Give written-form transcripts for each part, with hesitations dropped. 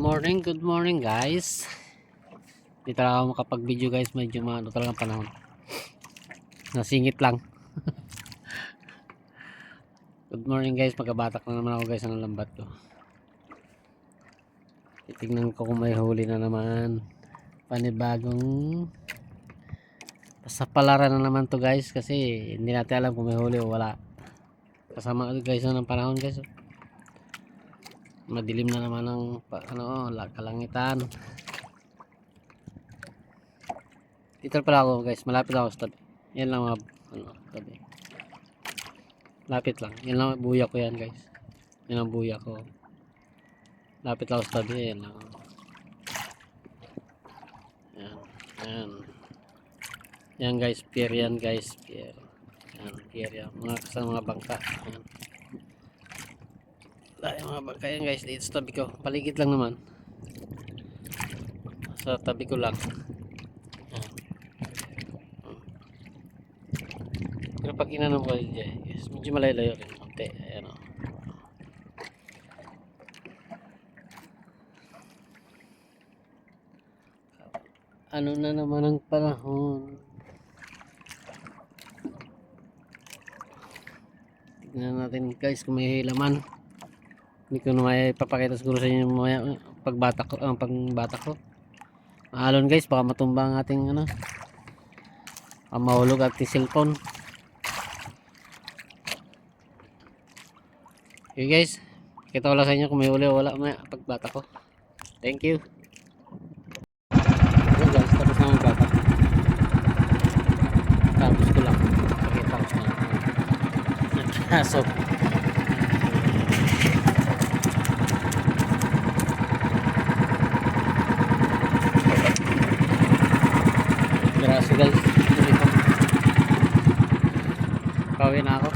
Good morning guys. Hindi talaga ako makapag-video guys, medyo maano talagang panahon. Nasingit lang. Good morning guys, magkabatak na naman ako guys ng lambat ko. Titignan ko kung may huli na naman. Panibagong pasapalaran na naman to guys, kasi hindi natin alam kung may huli o wala. Kasama guys ng panahon guys. Madilim na naman ang kalangitan. Dito pala ako guys, malapit ako sa tabi. Yan lang mga tabi. Lapit lang. Yan lang buya ko yan guys. Yan ang buya ko. Lapit ako sa tabi. Yan lang. Yan. Yan. Yan guys, pier yan guys. Pier. Yan, pier yan. Mga bangka. Yan. Mga bangka yan guys. Dito sa tabi ko. Paligid lang naman. Sa tabi ko lang. Pero pag inanong ko guys, medyo malayo-layo rin konti. Ayan o. Ano na naman ang panahon? Tignan natin guys kung may laman. Hindi ko na may papakita siguro sa inyo mamaya pagbata ko. Maalon guys, baka matumba ang ating mahulog at cellphone. Okay guys, kita ko lang sa inyo kung may huli o wala may pagbata ko. Thank you. Ayan guys, tapos na magbata. Tapos ko lang. Pakita ko sa nagkaso. Graso guys. Kawin na ako.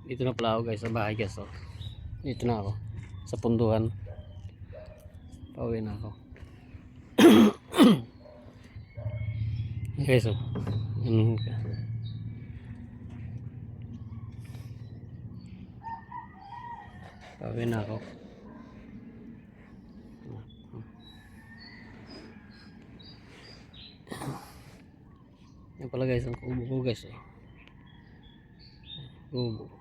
Dito na pala ako guys sa bahay guys. Dito na ako sa punduhan. Pauwi na ako. Guys pauwi na ako. Yan pala guys ang kubo ko guys. Kubo.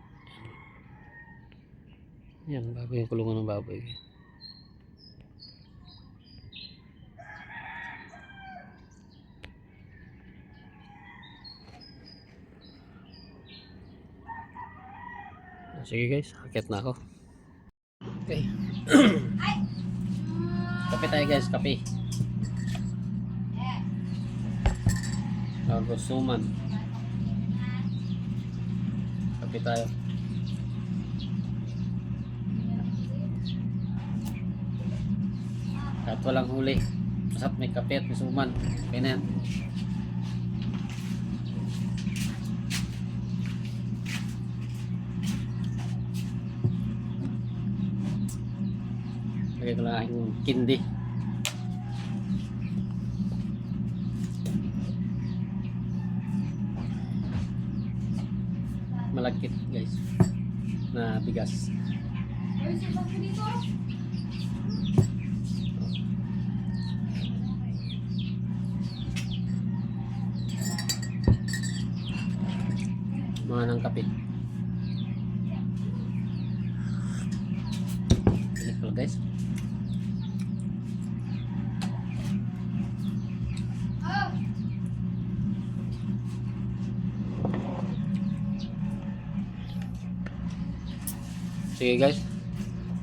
Yan, baboy yung kulungan ng baboy. Sige guys, akit na ako. Okay. Kape tayo guys, kape. Gusuman. Kape tayo. Kahit walang huli, masap may kape at may suman. Okay na yan. Lagay ko lang yung kindi. Malagkit guys na bigas. Mga ng kape. Bilik pala guys. Sige guys,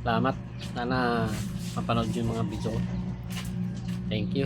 salamat. Sana mapanood yung mga video ko. Thank you.